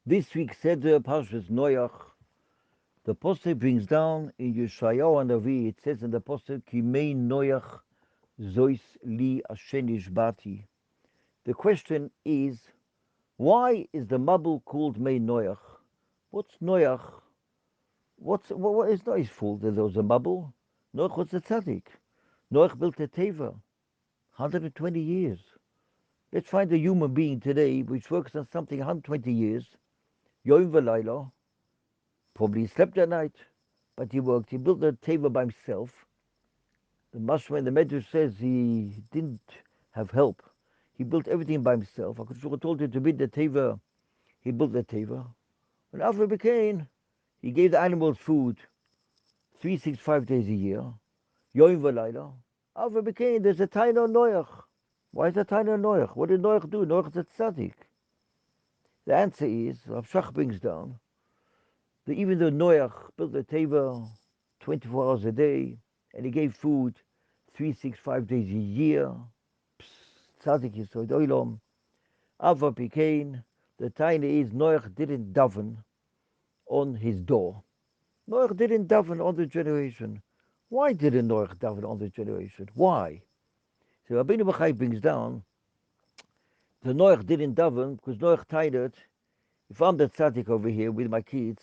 This week said the Parshet Noach. The Pasuk brings down in Yeshayahu and Navi. It says in the Pasuk, "Kimei Noach zois li ashenish bati." The question is, why is the Mabul called Mei Noach? What's Noach? What is not his fault that there was a Mabul? Noach was a tzaddik. Noach built a teva, 120 years. Let's find a human being today which works on something 120 years. Yom v'layla, probably slept at night, but he worked. He built a teva by himself. The Mashma, the Medrash says he didn't have help. He built everything by himself. HaKadosh told him to build the teva. He built the teva. When after it became, he gave the animals food 365 days a year. Yom v'layla. After it became, there's a Taino Noach. Why is a Taino Noach? What did Noach do? Noach is a tzaddik. The answer is, Rav Shach brings down, that even though Noach built the teva 24 hours a day, and he gave food 365 days a year, tzaddik yisod olam, Ava Pikain, the tiny is Noach didn't daven on his door. Noach didn't daven on the generation. Why didn't Noach daven on the generation? Why? So Rabbeinu Bachai brings down, the Noach didn't daven because Noach tired. If I'm the tzaddik over here with my kids,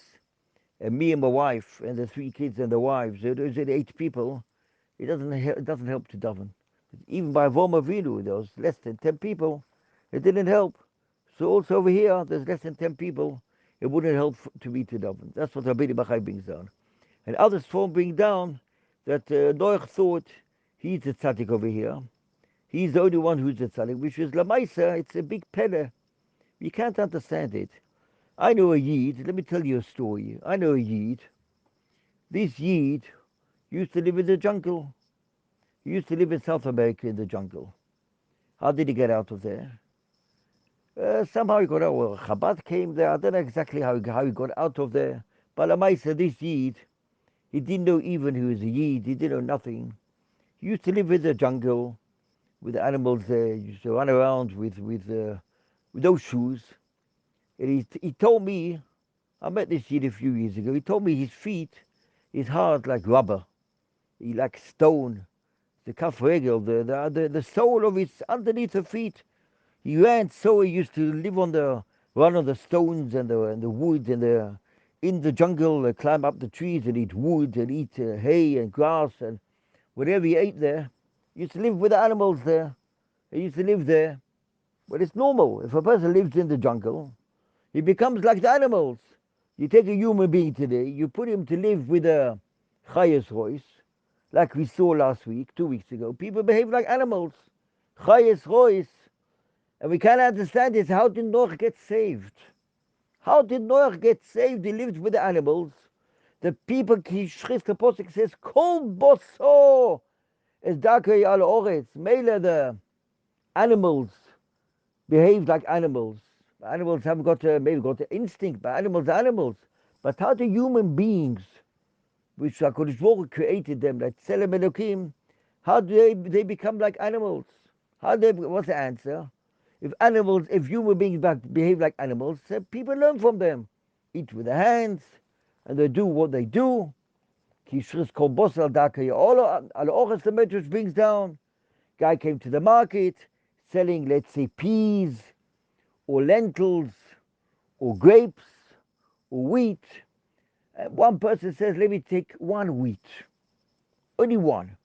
and me and my wife, and the 3 kids and the wives, there's 8 people, it doesn't help to daven. Even by Avram Avinu, there was less than 10 people, it didn't help. So also over here, there's less than 10 people, it wouldn't help to me to daven. That's what Rabbeinu Bachai brings down. And others form bring down that Noach thought he's the tzaddik over here. He's the only one who's the tzaddik, which is Lamaisa, it's a big pele. You can't understand it. I know a Yid, let me tell you a story. I know a Yid. This Yid used to live in the jungle. He used to live in South America in the jungle. How did he get out of there? Somehow he got out. Well, Chabad came there. I don't know exactly how he got out of there. But Lamaisa, this Yid, he didn't know even he was a Yid. He didn't know nothing. He used to live in the jungle with the animals there. He used to run around with those shoes. And he told me, I met this Yid a few years ago. He told me his feet is hard like rubber. He like stone. The kaf regel, the sole of his underneath the feet. He ran so he used to run on the stones and the wood and in the jungle, climb up the trees and eat wood and eat hay and grass and whatever he ate there. He used to live with the animals there. He used to live there. But it's normal. If a person lives in the jungle, he becomes like the animals. You take a human being today, you put him to live with a chayas rois, like we saw last week, 2 weeks ago. People behave like animals. Chayas rois. And we can't understand this. How did Noach get saved? How did Noach get saved? He lived with the animals. The people, Schrift, the Apostle says, Kol boso es dakei al oretz. Mele, the animals behave like animals. Animals haven't got maybe got the instinct, but animals are animals. But how do human beings, which HaKadosh Baruch Hu created them, like Tzelem Elokim, how do they become like animals? What's the answer? If human beings behave like animals, people learn from them. Eat with their hands, and they do what they do. Kishris kol bosel daka all the Medrash brings down. Guy came to the market selling, let's say, peas, or lentils, or grapes, or wheat. And one person says, let me take one wheat, only one.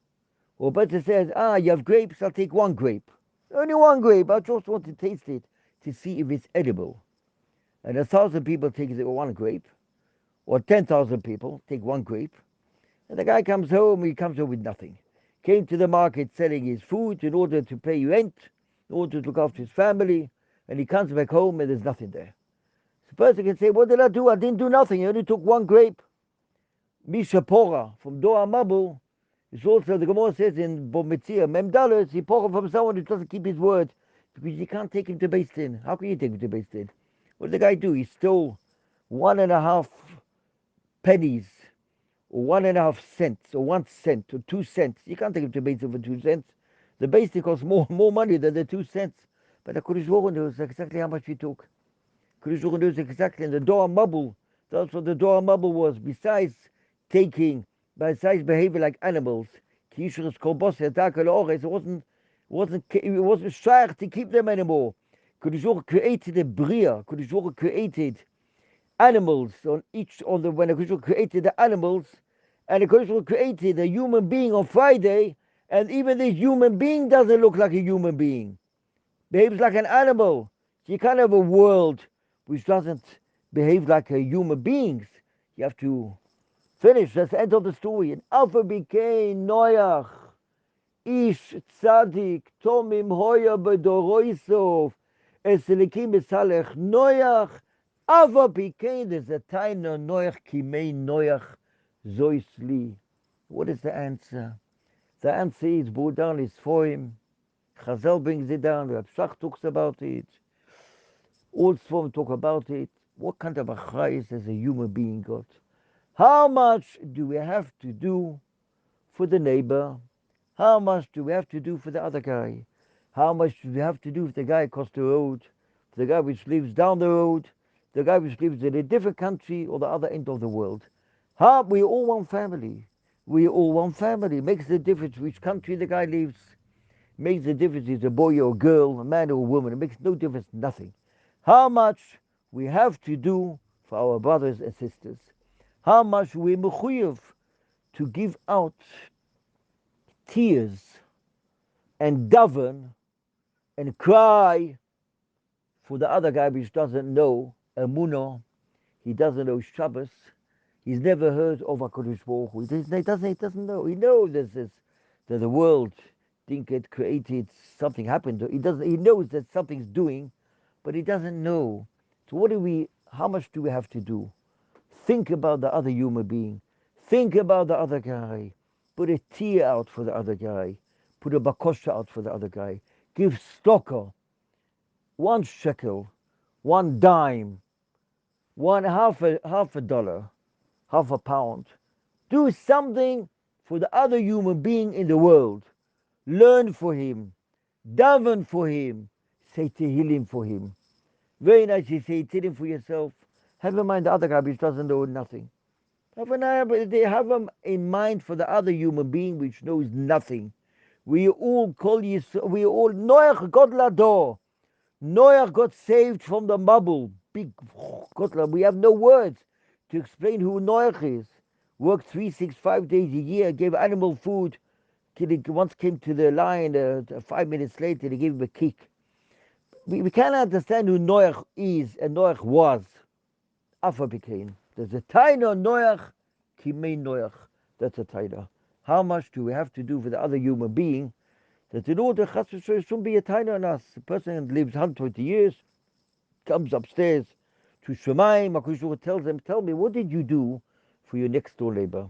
Or a person says, you have grapes, I'll take one grape. Only one grape, I just want to taste it to see if it's edible. And 1,000 people take one grape, or 10,000 people take one grape. And the guy comes home, he comes home with nothing. Came to the market selling his food in order to pay rent, in order to look after his family, and he comes back home and there's nothing there. The person can say, what did I do? I didn't do nothing. I only took one grape. Misha Pora from Doa Mabu is also, the Gemara says in Bometzia, Memdalos, he Pora from someone who doesn't keep his word, because you can't take him to Beis Din. How can you take him to Beis Din? What did the guy do? He stole 1.5 pennies, or 1.5 cents, or 1 cent, or 2 cents. You can't take him to Beis Din for 2 cents. The Beis Din costs more money than the 2 cents. But the Kodesh Baruch knows exactly how much he took. Kodesh Baruch Hu knows exactly. And the Dor Mabul, that's what the Dor Mabul was. Besides behaving like animals, it wasn't shaykh to keep them anymore. Kodesh Baruch Hu created a bria. Kodesh Baruch Hu created animals when the Kodesh Baruch Hu created the animals, and the Kodesh Baruch Hu created a human being on Friday, and even this human being doesn't look like a human being. Behaves like an animal. You can't have a world which doesn't behave like a human beings. You have to finish. That's the end of the story. And Alpha became Noach, Ish Tzadik, Tomim Hoya Bedoroisov, Eselikim Esalech Noach, Alpha became there's a Taina Noach Kimei Noach Zoisli. What is the answer? The answer is Budan is for him. Chazal brings it down. Rab Shach talks about it. All Sforim talk about it. What kind of a chayes has a human being got? How much do we have to do for the neighbor? How much do we have to do for the other guy? How much do we have to do for the guy across the road? For the guy which lives down the road? The guy which lives in a different country or the other end of the world? We all one family. We all one family. It makes a difference which country the guy lives. Makes a difference if it's a boy or a girl, a man or a woman. It makes no difference, nothing. How much we have to do for our brothers and sisters. How much we mechuyev to give out tears and daven and cry for the other guy which doesn't know Emunah, he doesn't know Shabbos, he's never heard of HaKadosh Baruch Hu. He doesn't know. He knows that the world didn't get created, something happened. He knows that something's doing, but he doesn't know. So how much do we have to do? Think about the other human being. Think about the other guy. Put a tear out for the other guy. Put a bakosha out for the other guy. Give stocker, 1 shekel, 1 dime, half a dollar, half a pound. Do something for the other human being in the world. Learn for him. Daven for him. Say Tehillim for him. Very nice you say Tehillim for yourself. Have in mind the other guy which doesn't know nothing. Have him in mind for the other human being which knows nothing. We all Noach got lador. Noach got saved from the bubble. Big Gotla. We have no words to explain who Noach is. Worked 365 days a year, gave animal food. Till he once came to the lion, 5 minutes later, they gave him a kick. We can't understand who Noach is and Noach was. Alpha became. There's a taina Noach, Kimei Noach. That's a taina. How much do we have to do for the other human being that in order shouldn't be a taina on us? A person lives 120 years, comes upstairs to Shemaim, HaKadosh tells him, tell me, what did you do for your next door neighbor?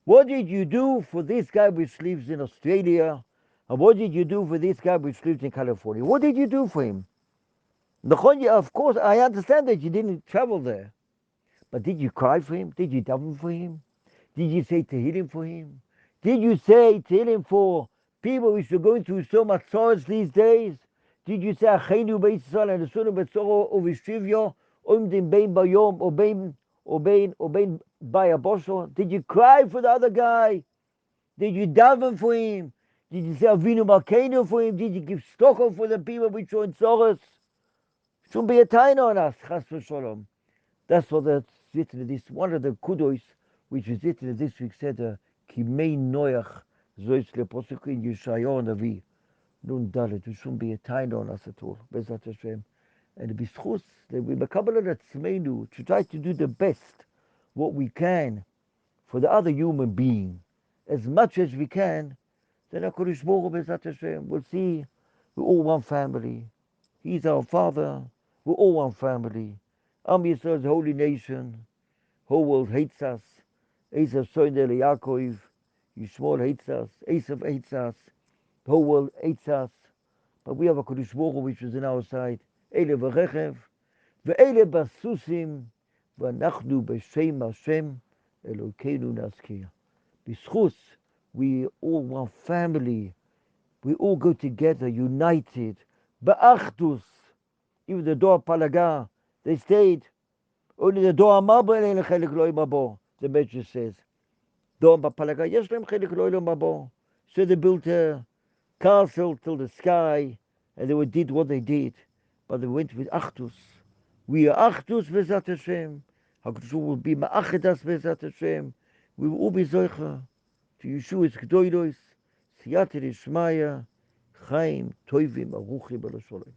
What did you do for this guy which lives in Australia? And what did you do for this guy which lives in California? What did you do for him? Of course, I understand that you didn't travel there. But did you cry for him? Did you daven for him? Did you say Tehillim for him? Did you say Tehillim for people which are going through so much sorrows these days? Did you say Achenu Beit Yisrael and Asunu Betzoro Uvishivyo Umdim Bein Bayom or Bein Bayabosho? Did you cry for the other guy? Did you daven for him? Did you say Avinu Malkeinu for him? Did you give stocker for the people which are in sorrows? Shouldn't be a taina on us, Chas v'Sholom. That's what that's written in this. One of the kudos which is written in this week's Seder, Kimei Noach, Zois Leposuk in Yeshayahu Navi. Nun Dalet, it shouldn't be a taina on us at all. Bezat Hashem. And the bischus, that we makabel at tzmeinu, to try to do the best, what we can, for the other human being, as much as we can, then HaKadosh Baruch Hu Bezat Hashem will see we're all one family. He's our Father. We're all one family. Am Yisrael's holy nation. Whole world hates us. Esav Soiner Yaakov. Yishmael hates us. Esav hates us. The whole world hates us. But we have a Kodesh Baruch Hu which is on our side. Ele v'rechev. Ve'ele basusim. V'anachnu b'shem Hashem. Elokeinu naskir. B'schus, we all one family. We all go together, united. Ba'achdus. Even the Dor Palaga, They stayed. Only the Doa Mabo and Chelik Loy Mabo, the Medrash says. Doa Mapalaga Yeshlem Chelik Loy Mabo. So they built a castle till the sky, and they did what they did. But they went with Achdus. We are Achdus Bezat Hashem. HaKadosh will be Ma'achedas Bezat Hashem. We will all be Zoicha to Yeshua's Gdoilos, Siyata Ishmaya, Chaim, Toivim, Aruchim, B'Lasholem.